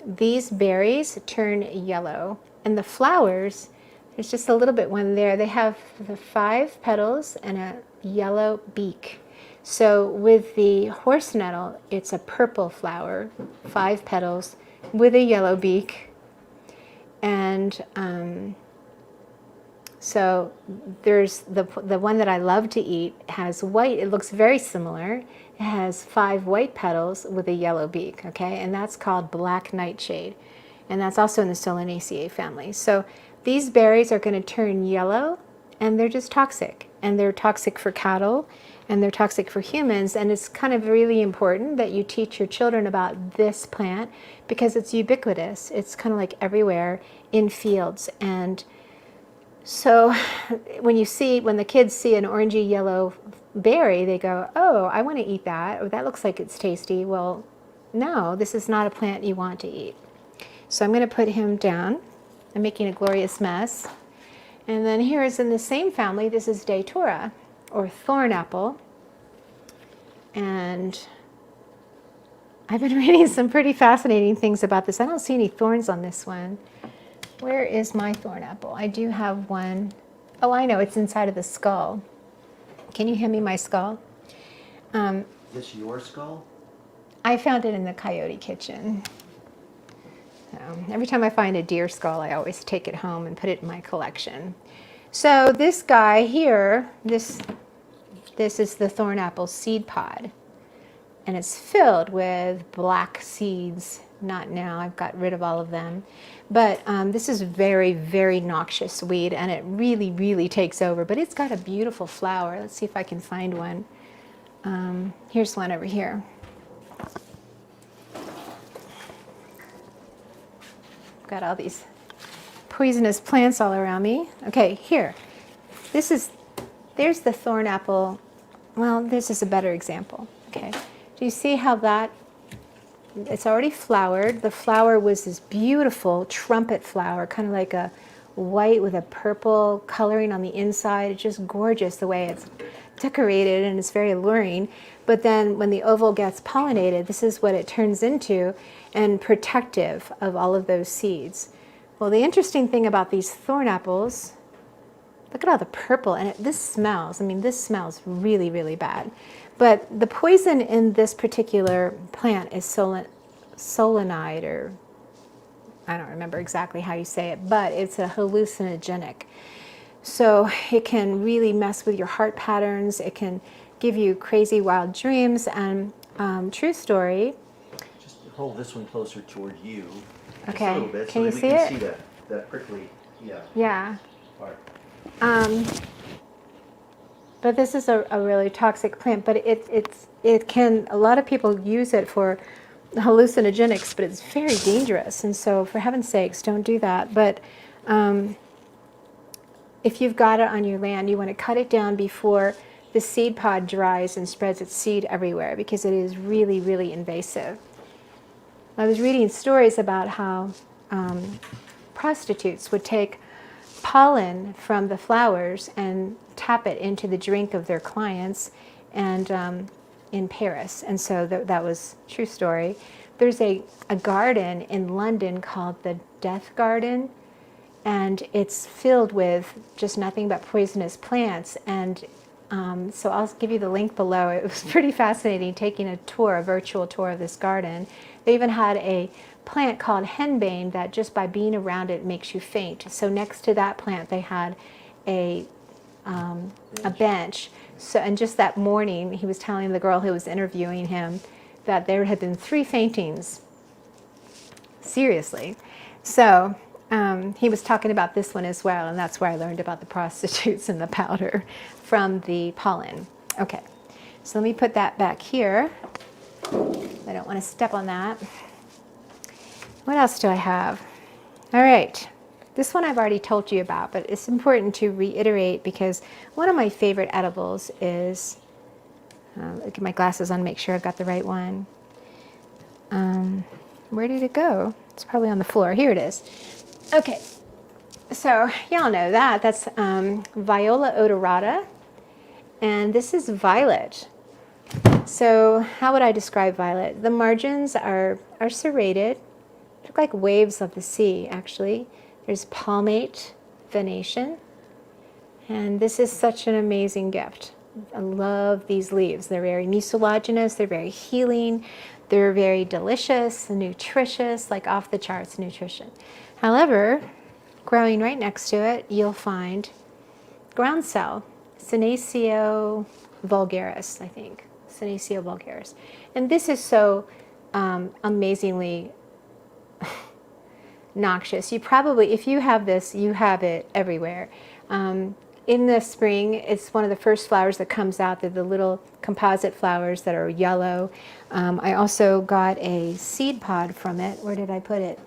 these berries turn yellow, and the flowers, there's just a little bit one there. They have the 5 petals and a yellow beak. So with the horse nettle, it's a purple flower, 5 petals with a yellow beak. And so there's the one that I love to eat has white. It looks very similar. It has 5 white petals with a yellow beak, okay? And that's called black nightshade. And that's also in the Solanaceae family. So these berries are going to turn yellow, and they're just toxic. And they're toxic for cattle, and they're toxic for humans. And it's kind of really important that you teach your children about this plant because it's ubiquitous. It's kind of like everywhere in fields. And so when the kids see an orangey yellow berry, they go, oh, I want to eat that, or that looks like it's tasty. Well, no, this is not a plant you want to eat. So I'm going to put him down. I'm making a glorious mess. And then here is in the same family, this is Daytura, or thorn apple. And I've been reading some pretty fascinating things about this. I don't see any thorns on this one. Where is my thorn apple? I do have one. Oh, I know, it's inside of the skull. Can you hand me my skull? Is this your skull? I found it in the coyote kitchen. Every time I find a deer skull, I always take it home and put it in my collection. So this guy here, this is the thorn apple seed pod. And it's filled with black seeds. Not now, I've got rid of all of them. But this is very, very noxious weed, and it really, really takes over. But it's got a beautiful flower. Let's see if I can find one. Here's one over here. Got all these poisonous plants all around me. Okay, here. There's the thorn apple. Well, this is a better example. Okay. Do you see how it's already flowered? The flower was this beautiful trumpet flower, kind of like a white with a purple coloring on the inside. It's just gorgeous the way it's decorated, and it's very alluring. But then when the oval gets pollinated, this is what it turns into, and protective of all of those seeds. Well, the interesting thing about these thorn apples, look at all the purple, and this smells really, really bad. But the poison in this particular plant is solanide, or I don't remember exactly how you say it, but it's a hallucinogenic. So it can really mess with your heart patterns. It can give you crazy wild dreams. And true story. Just hold this one closer toward you. Okay. Just a little bit, Can you so see that we it? can see that prickly, Yeah. part. But this is a really toxic plant, but it can, a lot of people use it for hallucinogenics, but it's very dangerous. And so for heaven's sakes, don't do that. But if you've got it on your land, you want to cut it down before the seed pod dries and spreads its seed everywhere, because it is really, really invasive. I was reading stories about how prostitutes would take pollen from the flowers and tap it into the drink of their clients, and in Paris. And so that was true story. There's a garden in London called the Death Garden, and it's filled with just nothing but poisonous plants. And so I'll give you the link below. It was pretty fascinating taking a virtual tour of this garden. They even had a plant called henbane that just by being around it makes you faint. So next to that plant they had a bench. So, and just that morning he was telling the girl who was interviewing him that there had been 3 faintings. Seriously. So he was talking about this one as well, and that's where I learned about the prostitutes and the powder from the pollen. Okay, so let me put that back here. I don't want to step on that. What else do I have? All right, this one I've already told you about, but it's important to reiterate because one of my favorite edibles is, get my glasses on, make sure I've got the right one. Where did it go? It's probably on the floor. Here it is. Okay, so y'all know that. That's Viola odorata, and this is violet. So how would I describe violet? The margins are serrated. They look like waves of the sea, actually. There's palmate venation, and this is such an amazing gift. I love these leaves. They're very mucilaginous, they're very healing, they're very delicious, nutritious, like off the charts nutrition. However, growing right next to it, you'll find groundsel, Senecio vulgaris, I think. Senecio vulgaris. And this is so amazingly noxious. You probably, if you have this, you have it everywhere. In the spring, it's one of the first flowers that comes out. They're the little composite flowers that are yellow. I also got a seed pod from it. Where did I put it?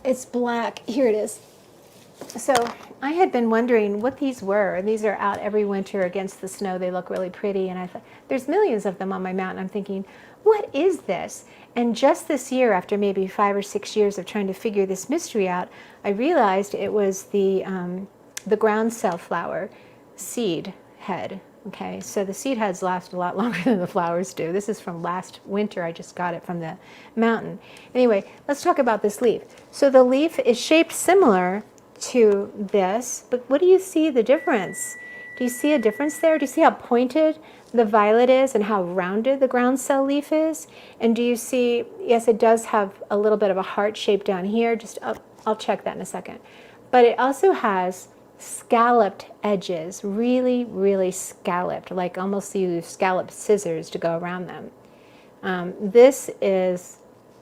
It's black. Here it is. So I had been wondering what these were. These are out every winter against the snow. They look really pretty. And I thought, there's millions of them on my mountain. I'm thinking, what is this? And just this year, after maybe 5 or 6 years of trying to figure this mystery out, I realized it was the groundsel flower seed head. Okay, so the seed heads last a lot longer than the flowers do. This is from last winter. I just got it from the mountain. Anyway, let's talk about this leaf. So the leaf is shaped similar to this, but what do you see the difference? Do you see a difference there? Do you see how pointed the violet is and how rounded the groundsel leaf is? And do you see, yes, it does have a little bit of a heart shape down here. Just I'll check that in a second. But it also has scalloped edges, really, really scalloped, like almost you use scalloped scissors to go around them. This is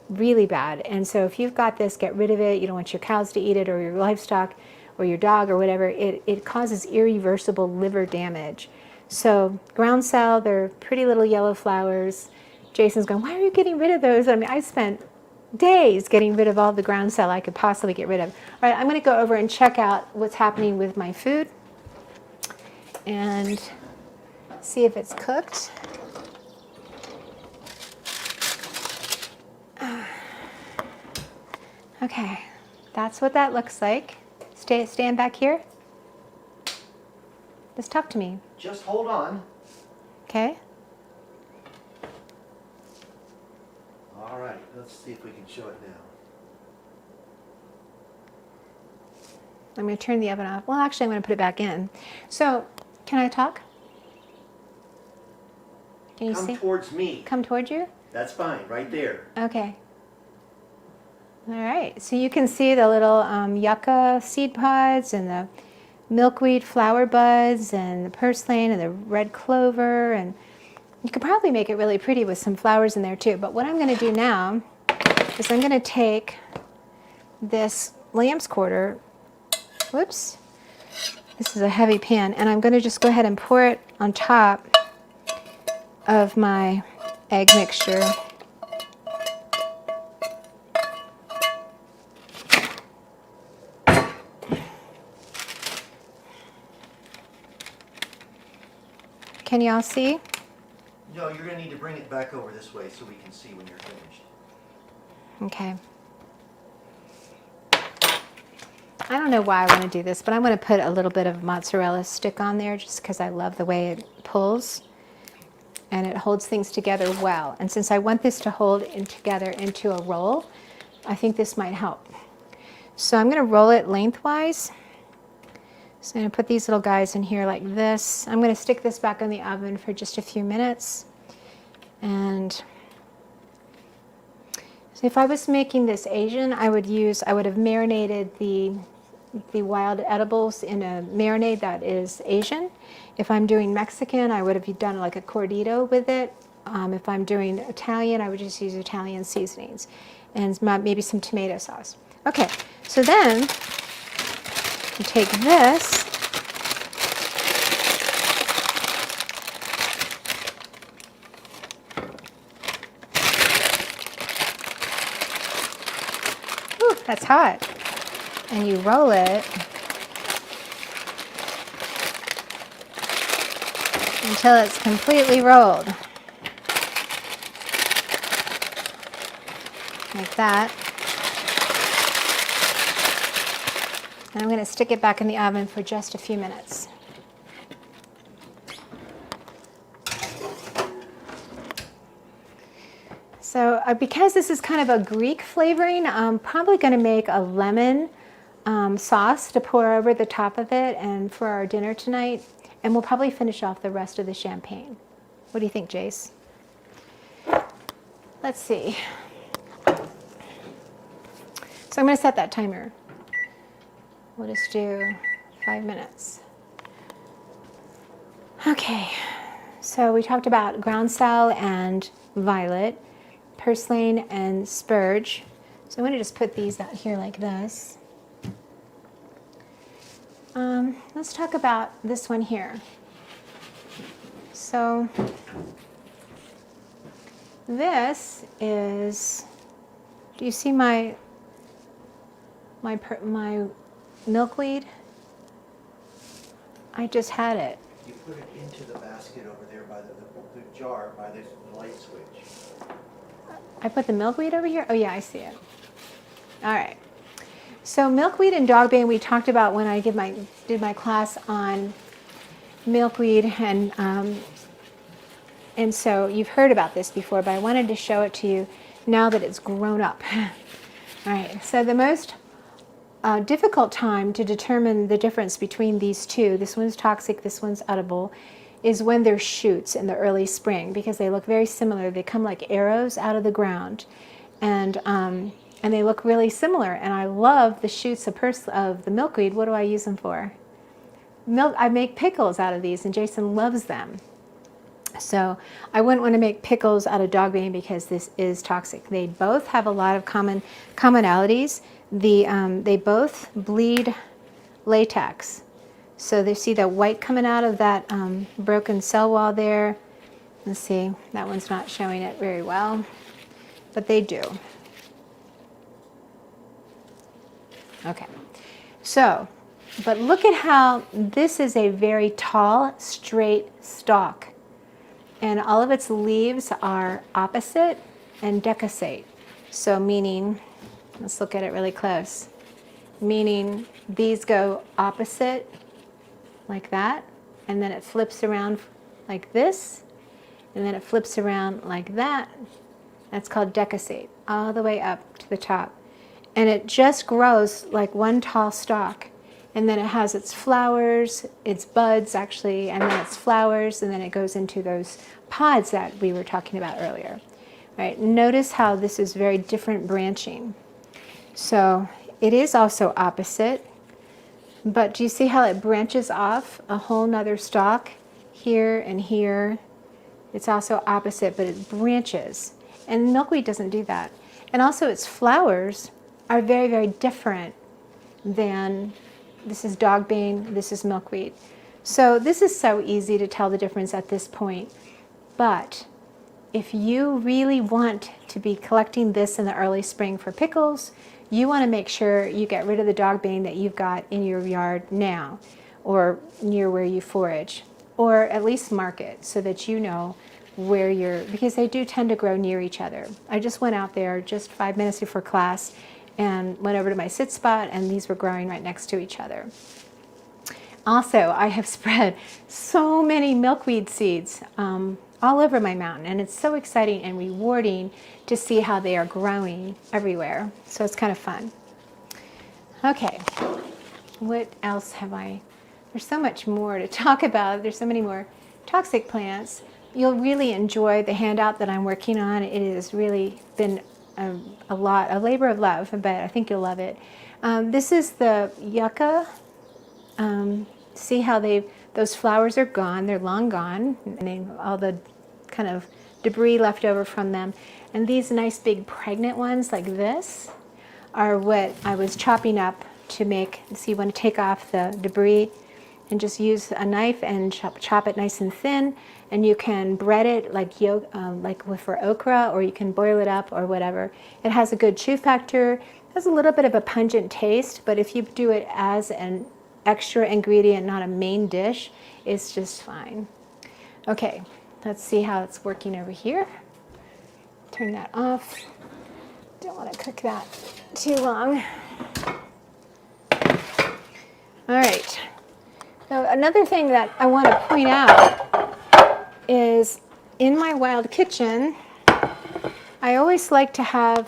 really bad. And so if you've got this, get rid of it. You don't want your cows to eat it or your livestock or your dog or whatever. It causes irreversible liver damage. So groundsel, they're pretty little yellow flowers. Jason's going, why are you getting rid of those? I mean, I spent days getting rid of all the groundsel I could possibly get rid of. All right, I'm going to go over and check out what's happening with my food and see if it's cooked. Okay, that's what that looks like. Stand back here. Just talk to me. Just hold on. Okay. All right, let's see if we can show it now. I'm going to turn the oven off. Well, actually, I'm going to put it back in. So, can I talk? Can you see? Come towards me. Come towards you? That's fine, right there. Okay. All right. So you can see the little yucca seed pods and the milkweed flower buds and the purslane and the red clover, and you could probably make it really pretty with some flowers in there too. But what I'm going to do now is I'm going to take this Lambsquarter. Whoops. This is a heavy pan, and I'm going to just go ahead and pour it on top of my egg mixture. Can y'all see? No, you're going to need to bring it back over this way so we can see when you're finished. Okay. I don't know why I want to do this, but I'm going to put a little bit of mozzarella stick on there just because I love the way it pulls and it holds things together well. And since I want this to hold together into a roll, I think this might help. So I'm going to roll it lengthwise. So I'm going to put these little guys in here like this. I'm going to stick this back in the oven for just a few minutes. And so if I was making this Asian, I would have marinated the wild edibles in a marinade that is Asian. If I'm doing Mexican, I would have done like a cordito with it. If I'm doing Italian, I would just use Italian seasonings and maybe some tomato sauce. Okay, so then you take this that's hot. And you roll it until it's completely rolled. Like that. And I'm going to stick it back in the oven for just a few minutes. So because this is kind of a Greek flavoring, I'm probably going to make a lemon sauce to pour over the top of it and for our dinner tonight. And we'll probably finish off the rest of the champagne. What do you think, Jace? Let's see. So I'm going to set that timer. We'll just do 5 minutes. Okay, so we talked about groundsel and violet, purslane and spurge. So I'm going to just put these out here like this. Let's talk about this one here. So this is, do you see my milkweed? I just had it. You put it into the basket over there by the jar by the light switch. I put the milkweed over here? Oh yeah, I see it. All right. So milkweed and dogbane we talked about when I did my class on milkweed, and so you've heard about this before, but I wanted to show it to you now that it's grown up. All right, so the most difficult time to determine the difference between these two, this one's toxic, this one's edible, is when they're shoots in the early spring, because they look very similar. They come like arrows out of the ground, and they look really similar. And I love the shoots of the milkweed. What do I use them for? I make pickles out of these, and Jason loves them. So I wouldn't want to make pickles out of Dogbane because this is toxic. They both have a lot of commonalities. They both bleed latex. So they see that white coming out of that broken cell wall there. Let's see, that one's not showing it very well, but they do. Okay, so, but look at how this is a very tall, straight stalk. And all of its leaves are opposite and decussate. So meaning, let's look at it really close. Meaning these go opposite like that, and then it flips around like this, and then it flips around like that. That's called decussate, all the way up to the top. And it just grows like one tall stalk. And then it has its flowers, its buds actually, and then its flowers, and then it goes into those pods that we were talking about earlier. Right? Notice how this is very different branching. So it is also opposite, but do you see how it branches off a whole nother stalk here and here? It's also opposite, but it branches. And milkweed doesn't do that. And also its flowers are very, very different than, this is Dogbane, this is milkweed. So this is so easy to tell the difference at this point. But if you really want to be collecting this in the early spring for pickles, you want to make sure you get rid of the Dogbane that you've got in your yard now, or near where you forage, or at least mark it so that you know where you're, because they do tend to grow near each other. I just went out there just 5 minutes before class and went over to my sit spot, and these were growing right next to each other. Also, I have spread so many milkweed seeds all over my mountain, and it's so exciting and rewarding to see how they are growing everywhere. So it's kind of fun. Okay, what else have I? There's so much more to talk about. There's so many more toxic plants. You'll really enjoy the handout that I'm working on. It has really been a labor of love, but I think you'll love it. This is the Yucca. See how those flowers are gone. They're long gone, and all the kind of debris left over from them. And these nice big pregnant ones like this are what I was chopping up to make. So you want to take off the debris and just use a knife and chop it nice and thin. And you can bread it like for okra, or you can boil it up or whatever. It has a good chew factor. It has a little bit of a pungent taste, but if you do it as an extra ingredient, not a main dish, it's just fine. Okay, let's see how it's working over here. Turn that off. Don't want to cook that too long. All right. So another thing that I want to point out is in my wild kitchen, I always like to have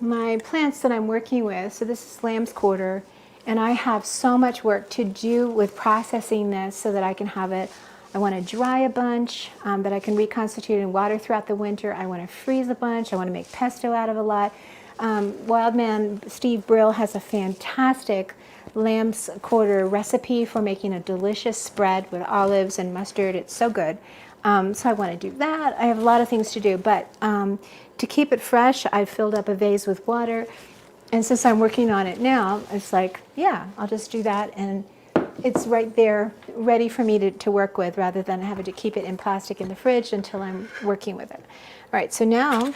my plants that I'm working with. So this is Lambsquarter, and I have so much work to do with processing this so that I can have it. I want to dry a bunch that I can reconstitute in water throughout the winter. I want to freeze a bunch. I want to make pesto out of a lot. Wildman Steve Brill has a fantastic Lambsquarter recipe for making a delicious spread with olives and mustard. It's so good. So I want to do that. I have a lot of things to do, but to keep it fresh, I've filled up a vase with water. And since I'm working on it now, it's like, yeah, I'll just do that. And it's right there ready for me to work with, rather than having to keep it in plastic in the fridge until I'm working with it. All right, so now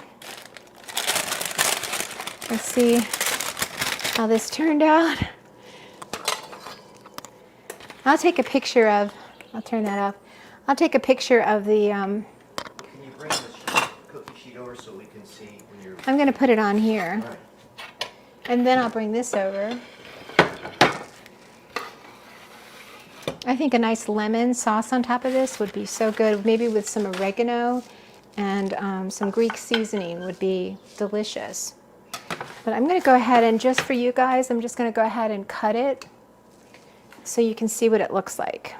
let's see how this turned out. I'll take a picture of, I'll turn that off. I'll take a picture of the, Can you bring this cookie sheet over so we can see when you're... I'm going to put it on here. All right. And then I'll bring this over. I think a nice lemon sauce on top of this would be so good, maybe with some oregano and some Greek seasoning would be delicious. But I'm going to go ahead and just for you guys, I'm just going to go ahead and cut it so you can see what it looks like.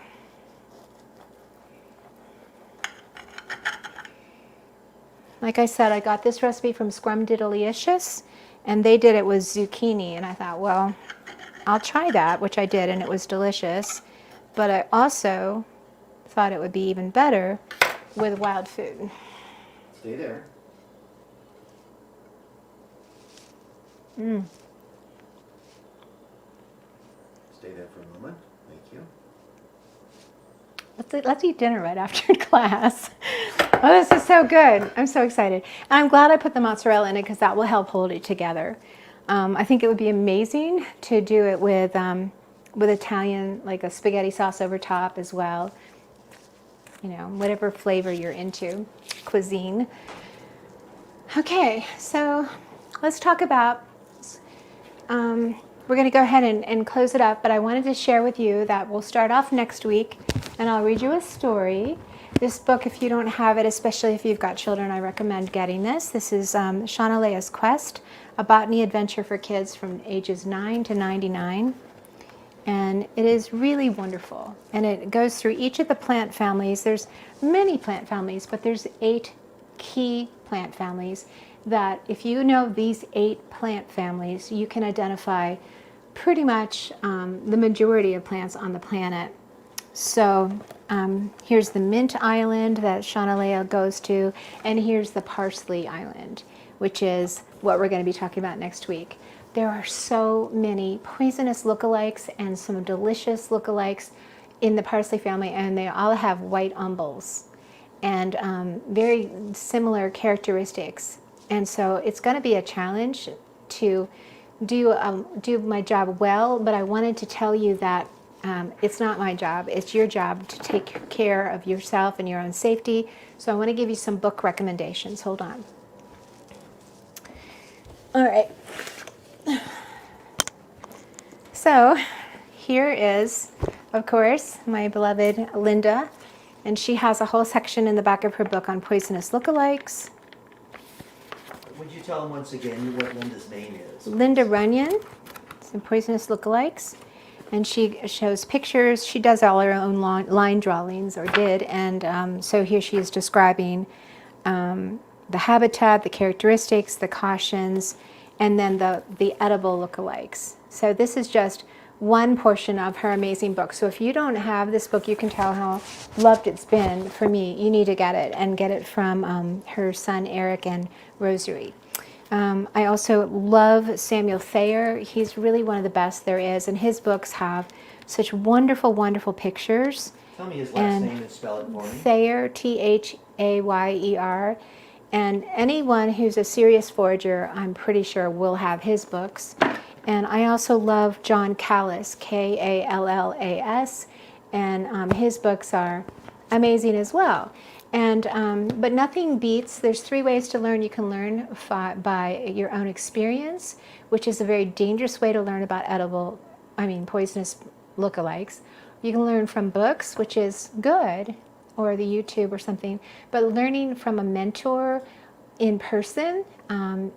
Like I said, I got this recipe from Scrumdiddlyicious, and they did it with zucchini, and I thought, well, I'll try that, which I did, and it was delicious. But I also thought it would be even better with wild food. Stay there. Stay there for a moment. Thank you. Let's eat dinner right after class. Oh, this is so good. I'm so excited. And I'm glad I put the mozzarella in it because that will help hold it together. I think it would be amazing to do it with Italian, like a spaghetti sauce over top as well. You know, whatever flavor you're into, cuisine. Okay, so let's talk about, we're going to go ahead and close it up, but I wanted to share with you that we'll start off next week, and I'll read you a story. This book, if you don't have it, especially if you've got children, I recommend getting this. This is Shauna Leah's Quest, a botany adventure for kids from ages 9 to 99. And it is really wonderful. And it goes through each of the plant families. There's many plant families, but there's 8 key plant families that if you know these 8 plant families, you can identify pretty much the majority of plants on the planet. So here's the Mint Island that Shauna Leah goes to, and here's the Parsley Island, which is what we're going to be talking about next week. There are so many poisonous lookalikes and some delicious lookalikes in the parsley family, and they all have white umbels and very similar characteristics. And so it's going to be a challenge to do my job well, but I wanted to tell you that it's not my job. It's your job to take care of yourself and your own safety. So I want to give you some book recommendations. Hold on. All right. So here is, of course, my beloved Linda, and she has a whole section in the back of her book on poisonous lookalikes. Would you tell them once again what Linda's name is? Linda Runyon, some poisonous lookalikes, and she shows pictures. She does all her own line drawings, or did, and so here she is describing the habitat, the characteristics, the cautions, and then the edible lookalikes. So this is just one portion of her amazing book. So if you don't have this book, you can tell how loved it's been for me. You need to get it, and get it from her son Eric and Rosary. I also love Samuel Thayer. He's really one of the best there is, and his books have such wonderful, wonderful pictures. Tell me his last name and spell it for me. Thayer, Thayer. And anyone who's a serious forager, I'm pretty sure, will have his books. And I also love John Callis, Kallas, and his books are amazing as well. And but nothing beats, there's 3 ways to learn. You can learn by your own experience, which is a very dangerous way to learn about poisonous lookalikes. You can learn from books, which is good, or the YouTube or something, but learning from a mentor in person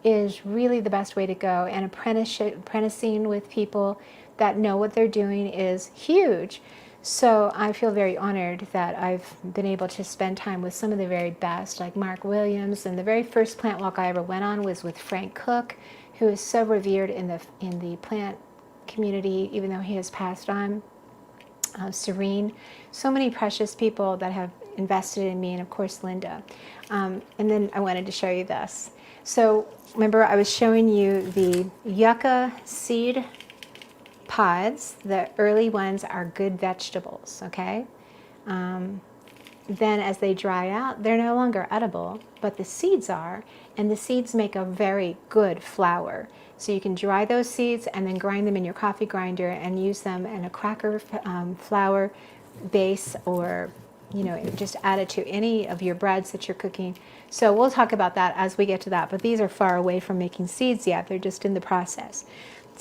is really the best way to go. And apprenticing with people that know what they're doing is huge. So I feel very honored that I've been able to spend time with some of the very best, like Mark Williams. And the very first plant walk I ever went on was with Frank Cook, who is so revered in the plant community, even though he has passed on. Serene, so many precious people that have invested in me, and of course Linda. And then I wanted to show you this. So remember, I was showing you the yucca seed pods. The early ones are good vegetables, okay? Then as they dry out, they're no longer edible, but the seeds are, and the seeds make a very good flour. So you can dry those seeds and then grind them in your coffee grinder and use them in a cracker flour base, or just add it to any of your breads that you're cooking. So we'll talk about that as we get to that, but these are far away from making seeds yet. They're just in the process.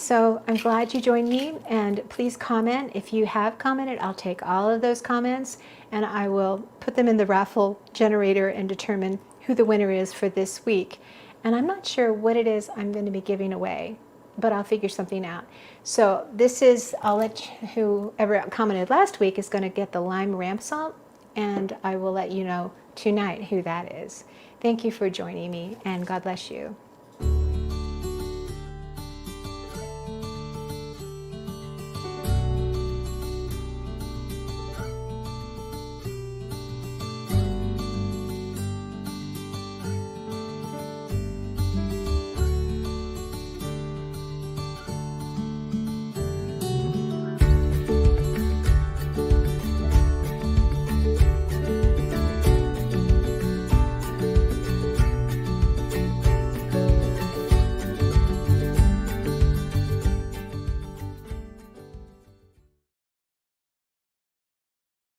So I'm glad you joined me, and please comment. If you have commented, I'll take all of those comments and I will put them in the raffle generator and determine who the winner is for this week. And I'm not sure what it is I'm going to be giving away, but I'll figure something out. So this is, I'll let whoever commented last week is going to get the lime ramp salt, and I will let you know tonight who that is. Thank you for joining me, and God bless you.